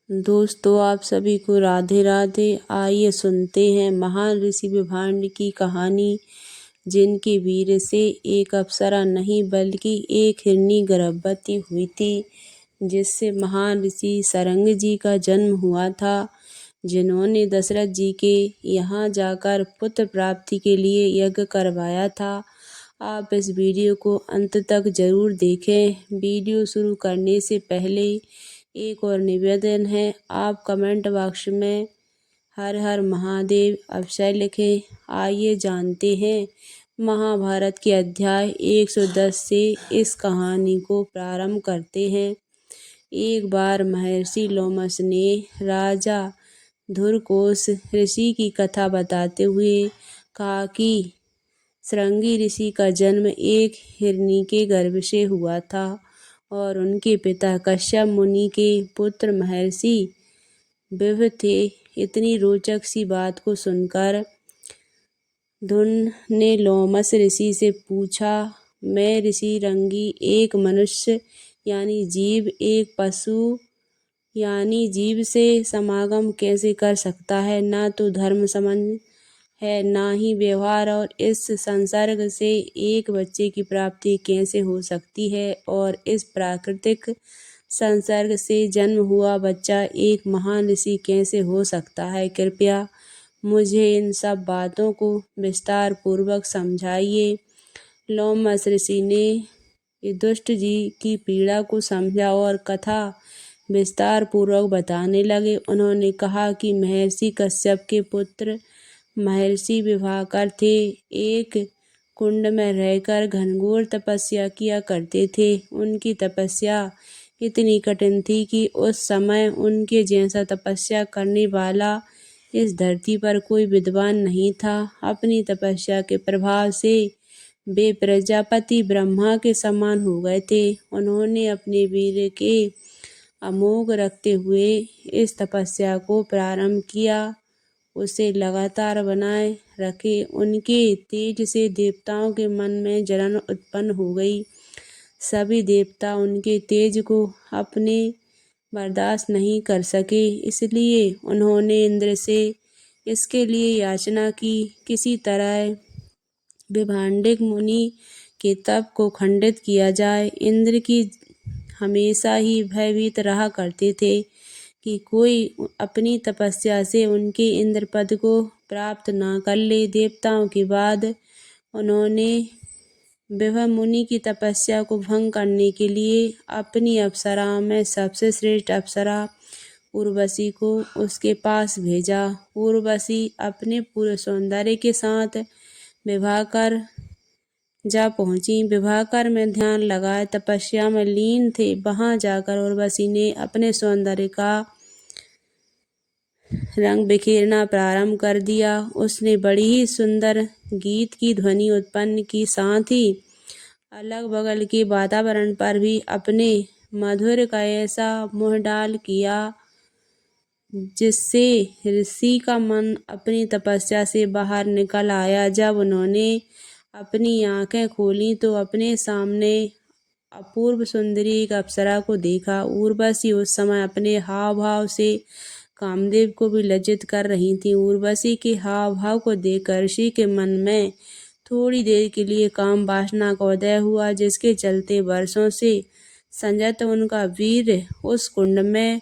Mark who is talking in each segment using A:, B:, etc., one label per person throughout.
A: दोस्तों, आप सभी को राधे राधे। आइए सुनते हैं महान ऋषि विभांड की कहानी, जिनके वीर से एक अप्सरा नहीं बल्कि एक हिरनी गर्भवती हुई थी, जिससे महान ऋषि सरंग जी का जन्म हुआ था, जिन्होंने दशरथ जी के यहाँ जाकर पुत्र प्राप्ति के लिए यज्ञ करवाया था। आप इस वीडियो को अंत तक जरूर देखें। वीडियो शुरू करने से पहले एक और निवेदन है, आप कमेंट बॉक्स में हर हर महादेव अवश्य लिखें। आइए जानते हैं महाभारत के अध्याय 110 से इस कहानी को प्रारंभ करते हैं। एक बार महर्षि लोमस ने राजा धुरकोस ऋषि की कथा बताते हुए कहा कि श्रृंगी ऋषि का जन्म एक हिरनी के गर्भ से हुआ था और उनके पिता कश्यप मुनि के पुत्र महर्षि विभ थे। इतनी रोचक सी बात को सुनकर धुन ने लोमस ऋषि से पूछा, मैं ऋषि रंगी एक मनुष्य यानी जीव एक पशु यानी जीव से समागम कैसे कर सकता है? ना तो धर्म संबंध है, ना ही व्यवहार, और इस संसर्ग से एक बच्चे की प्राप्ति कैसे हो सकती है? और इस प्राकृतिक संसर्ग से जन्म हुआ बच्चा एक महान ऋषि कैसे हो सकता है? कृपया मुझे इन सब बातों को विस्तार पूर्वक समझाइए। लोमस ऋषि ने दुष्ट जी की पीड़ा को समझा और कथा विस्तार पूर्वक बताने लगे। उन्होंने कहा कि महर्षि कश्यप के पुत्र महर्षि विभाकर थे। एक कुंड में रहकर घनघोर तपस्या किया करते थे। उनकी तपस्या इतनी कठिन थी कि उस समय उनके जैसा तपस्या करने वाला इस धरती पर कोई विद्वान नहीं था। अपनी तपस्या के प्रभाव से वे प्रजापति ब्रह्मा के समान हो गए थे। उन्होंने अपने वीर के अमोघ रखते हुए इस तपस्या को प्रारंभ किया, उसे लगातार बनाए रखे। उनके तेज से देवताओं के मन में जलन उत्पन्न हो गई। सभी देवता उनके तेज को अपने बर्दाश्त नहीं कर सके, इसलिए उन्होंने इंद्र से इसके लिए याचना की। किसी तरह विभांडिक मुनि के तप को खंडित किया जाए। इंद्र की हमेशा ही भयभीत रहा करते थे कि कोई अपनी तपस्या से उनके इंद्र पद को प्राप्त न कर ले। देवताओं के बाद उन्होंने विभा मुनि की तपस्या को भंग करने के लिए अपनी अप्सराओं में सबसे श्रेष्ठ अप्सरा उर्वशी को उसके पास भेजा। उर्वशी अपने पूरे सौंदर्य के साथ विभाकर जा पहुंची। विभाकर में ध्यान लगाए तपस्या में लीन थे। वहां जाकर उर्वशी ने अपने सौंदर्य का रंग बिखेरना प्रारंभ कर दिया। उसने बड़ी ही सुंदर गीत की ध्वनि उत्पन्न की, साथ ही अलग बगल के वातावरण पर भी अपने मधुर का ऐसा मुँह डाल किया जिससे ऋषि का मन अपनी तपस्या से बाहर निकल आया। जब उन्होंने अपनी आंखें खोली तो अपने सामने अपूर्व सुंदरी एक अप्सरा को देखा। उर्वशी उस समय अपने हाव भाव से कामदेव को भी लज्जित कर रही थी। उर्वशी के हाव भाव को देखकर ऋषि के मन में थोड़ी देर के लिए काम वासना का उदय हुआ, जिसके चलते वर्षों से संजत उनका वीर उस कुंड में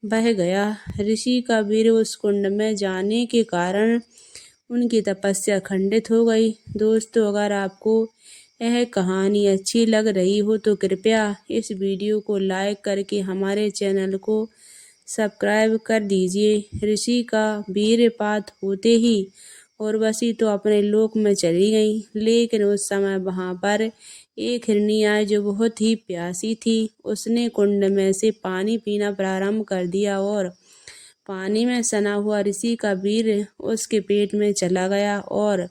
A: बह गया। ऋषि का वीर उस कुंड में जाने के कारण उनकी तपस्या खंडित हो गई। दोस्तों, अगर आपको यह कहानी अच्छी लग रही हो तो कृपया इस वीडियो को लाइक करके हमारे चैनल को सब्सक्राइब कर दीजिए। ऋषि का वीरपात होते ही उर्वशी तो अपने लोक में चली गई, लेकिन उस समय वहां पर एक हिरनी आई जो बहुत ही प्यासी थी। उसने कुंड में से पानी पीना प्रारंभ कर दिया और पानी में सना हुआ ऋषि का वीर उसके पेट में चला गया और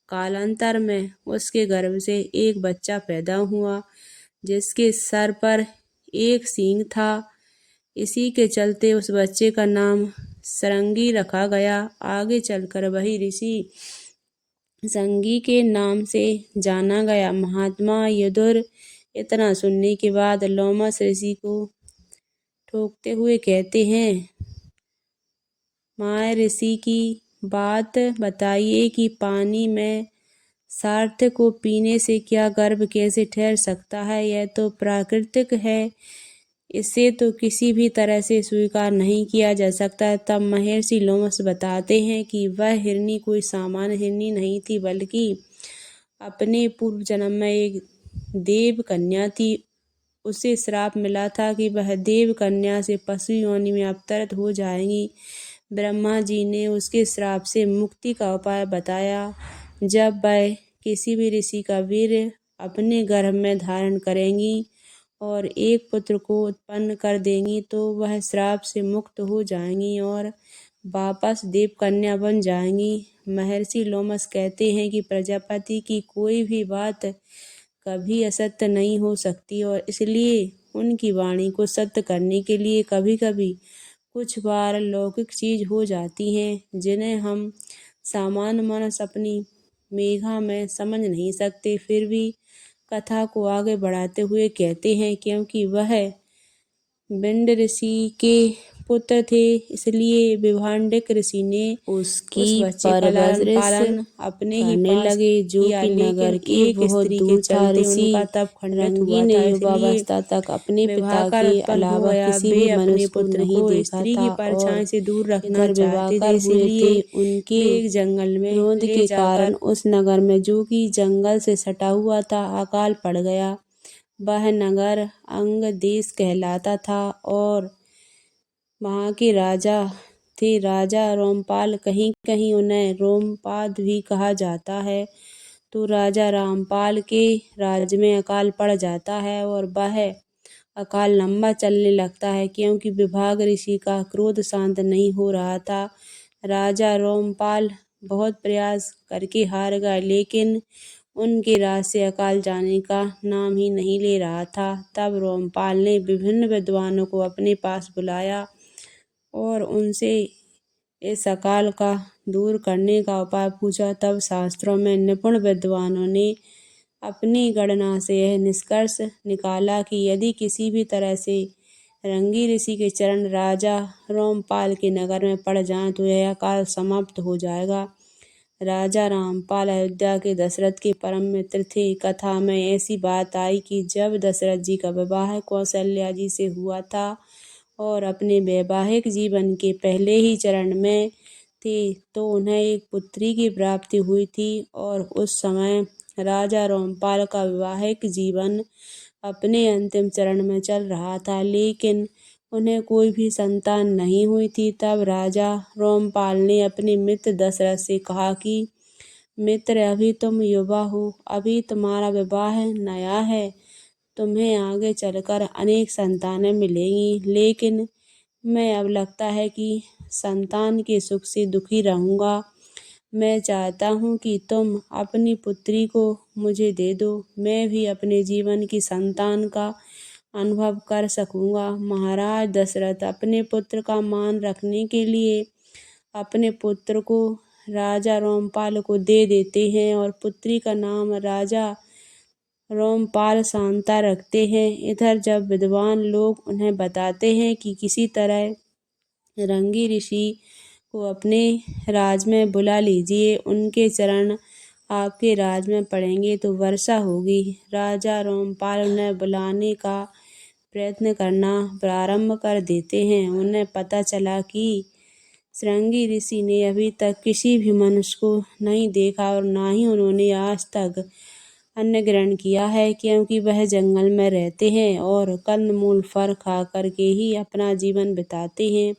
A: कालांतर में उसके गर्भ से एक बच्चा पैदा हुआ, जिसके सर पर एक सींग था। इसी के चलते उस बच्चे का नाम सरंगी रखा गया। आगे चलकर वही ऋषि संगी के नाम से जाना गया। महात्मा युधिष्ठिर इतना सुनने के बाद लोमस ऋषि को ठोकते हुए कहते हैं, माय ऋषि की बात बताइए कि पानी में सार्थ को पीने से क्या गर्भ कैसे ठहर सकता है? यह तो प्राकृतिक है, इसे तो किसी भी तरह से स्वीकार नहीं किया जा सकता। तब महर्षि लोमस बताते हैं कि वह हिरनी कोई सामान्य हिरनी नहीं थी, बल्कि अपने पूर्व जन्म में एक देव कन्या थी। उसे श्राप मिला था कि वह देव कन्या से पशु योनि में अवतरित हो जाएगी। ब्रह्मा जी ने उसके श्राप से मुक्ति का उपाय बताया। जब वह किसी भी ऋषि का वीर्य अपने गर्भ में धारण करेंगी और एक पुत्र को उत्पन्न कर देंगी तो वह श्राप से मुक्त हो जाएंगी और वापस देव कन्या बन जाएंगी। महर्षि लोमस कहते हैं कि प्रजापति की कोई भी बात कभी असत्य नहीं हो सकती और इसलिए उनकी वाणी को सत्य करने के लिए कभी कभी कुछ बार लौकिक चीज हो जाती हैं जिन्हें हम सामान्य मनुष्य अपनी मेघा में समझ नहीं सकते। फिर भी कथा को आगे बढ़ाते हुए कहते हैं, क्योंकि वह विंड ऋषि के पुत्र थे, इसलिए विभांडिक ऋषि ने उसकी लालन पालन अपने ही पास लगे, जो कि नगर के बहुत दूर था। ऋषि रंगी ने युवावस्था तक अपने पिता के अलावा किसी भी मनुष्य को नहीं देखा था और से दूर रखना चाहते थे, इसलिए उनके एक जंगल में क्रोध के कारण उस नगर में, जो कि जंगल से सटा हुआ था, अकाल पड़ गया। वह नगर अंग देश कहलाता था और वहाँ के राजा थे राजा रोमपाल, कहीं कहीं उन्हें रोमपाद भी कहा जाता है। तो राजा रामपाल के राज्य में अकाल पड़ जाता है और वह अकाल लंबा चलने लगता है, क्योंकि विभाग ऋषि का क्रोध शांत नहीं हो रहा था। राजा रोमपाल बहुत प्रयास करके हार गए, लेकिन उनके राज से अकाल जाने का नाम ही नहीं ले रहा था। तब रोमपाल ने विभिन्न विद्वानों को अपने पास बुलाया और उनसे इस अकाल का दूर करने का उपाय पूछा। तब शास्त्रों में निपुण विद्वानों ने अपनी गणना से यह निष्कर्ष निकाला कि यदि किसी भी तरह से रंगी ऋषि के चरण राजा रोमपाल के नगर में पड़ जाएं तो यह अकाल समाप्त हो जाएगा। राजा रामपाल अयोध्या के दशरथ के परम मित्र थे। कथा में ऐसी बात आई कि जब दशरथ जी का विवाह कौशल्या जी से हुआ था और अपने वैवाहिक जीवन के पहले ही चरण में थे तो उन्हें एक पुत्री की प्राप्ति हुई थी और उस समय राजा रोमपाल का वैवाहिक जीवन अपने अंतिम चरण में चल रहा था, लेकिन उन्हें कोई भी संतान नहीं हुई थी। तब राजा रोमपाल ने अपने मित्र दशरथ से कहा कि मित्र, अभी तुम युवा हो, अभी तुम्हारा विवाह नया है, तुम्हें आगे चलकर अनेक संतानें मिलेंगी, लेकिन मैं अब लगता है कि संतान के सुख से दुखी रहूँगा। मैं चाहता हूँ कि तुम अपनी पुत्री को मुझे दे दो, मैं भी अपने जीवन की संतान का अनुभव कर सकूँगा। महाराज दशरथ अपने पुत्र का मान रखने के लिए अपने पुत्र को राजा रोमपाल को दे देते हैं और पुत्री का नाम राजा रोमपाल शांता रखते हैं। इधर जब विद्वान लोग उन्हें बताते हैं कि किसी तरह रंगी ऋषि को अपने राज में बुला लीजिए, उनके चरण आपके राज में पड़ेंगे तो वर्षा होगी। राजा रोमपाल उन्हें बुलाने का प्रयत्न करना प्रारंभ कर देते हैं। उन्हें पता चला कि श्रृंगी ऋषि ने अभी तक किसी भी मनुष्य को नहीं देखा और ना ही उन्होंने आज तक अन्न ग्रहण किया है, क्योंकि वह जंगल में रहते हैं और कंदमूल फल खा करके ही अपना जीवन बिताते हैं।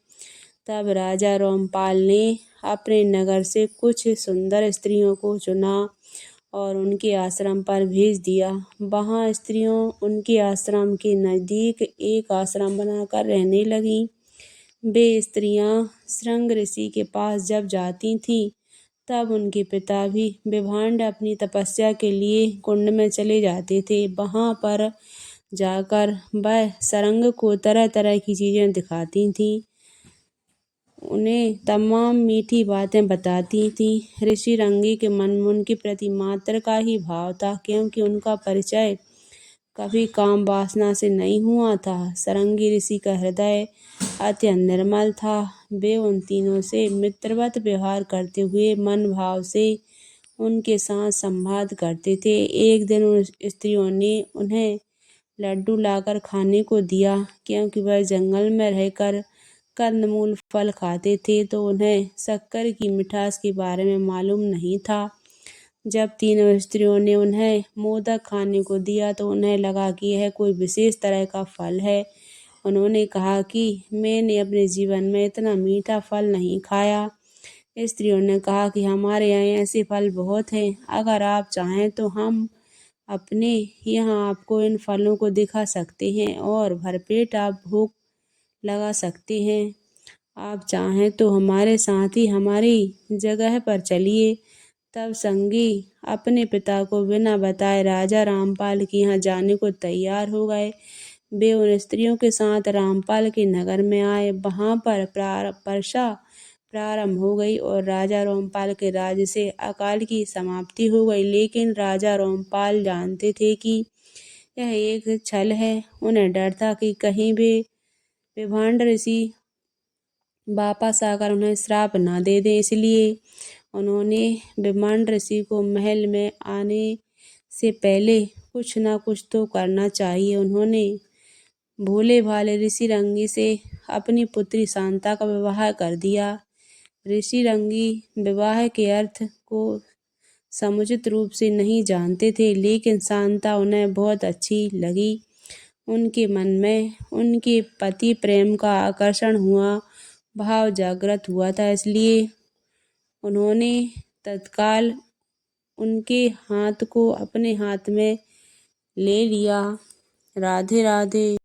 A: तब राजा रोमपाल ने अपने नगर से कुछ सुंदर स्त्रियों को चुना और उनके आश्रम पर भेज दिया। वहाँ स्त्रियों उनके आश्रम के नज़दीक एक आश्रम बनाकर रहने लगीं। वे स्त्रियां श्रृंग ऋषि के पास जब जाती थीं तब उनके पिता भी विभांड अपनी तपस्या के लिए कुंड में चले जाते थे। वहाँ पर जाकर वह सरंग को तरह तरह की चीज़ें दिखाती थीं, उन्हें तमाम मीठी बातें बताती थीं। ऋषि रंगी के मन में उनके प्रति मात्र का ही भाव था, क्योंकि उनका परिचय कभी काम वासना से नहीं हुआ था। सारंगी ऋषि का हृदय अत्यंत निर्मल था। वे उन तीनों से मित्रवत व्यवहार करते हुए मन भाव से उनके साथ संवाद करते थे। एक दिन उन स्त्रियों ने उन्हें लड्डू लाकर खाने को दिया, क्योंकि वह जंगल में रहकर कंदमूल फल खाते थे, तो उन्हें शक्कर की मिठास के बारे में मालूम नहीं था। जब तीनों स्त्रियों ने उन्हें मोदक खाने को दिया तो उन्हें लगा कि यह कोई विशेष तरह का फल है। उन्होंने कहा कि मैंने अपने जीवन में इतना मीठा फल नहीं खाया। स्त्रियों ने कहा कि हमारे यहाँ ऐसे फल बहुत हैं, अगर आप चाहें तो हम अपने यहाँ आपको इन फलों को दिखा सकते हैं और भरपेट आप भोग लगा सकते हैं। आप चाहें तो हमारे साथ ही हमारी जगह पर चलिए। तब संगी अपने पिता को बिना बताए राजा रामपाल के यहाँ जाने को तैयार हो गए। वे उन स्त्रियों के साथ रामपाल के नगर में आए। वहाँ पर वर्षा प्रारंभ हो गई और राजा रामपाल के राज्य से अकाल की समाप्ति हो गई। लेकिन राजा रामपाल जानते थे कि यह एक छल है। उन्हें डर था कि कहीं भी विभांड ऋषि वापस आकर उन्हें श्राप न दे दें, इसलिए उन्होंने विभांड ऋषि को महल में आने से पहले कुछ न कुछ तो करना चाहिए। उन्होंने भोले भाले ऋषि रंगी से अपनी पुत्री शांता का विवाह कर दिया। ऋषि रंगी विवाह के अर्थ को समुचित रूप से नहीं जानते थे, लेकिन शांता उन्हें बहुत अच्छी लगी। उनके मन में उनके पति प्रेम का आकर्षण हुआ, भाव जागृत हुआ था, इसलिए उन्होंने तत्काल उनके हाथ को अपने हाथ में ले लिया। राधे राधे।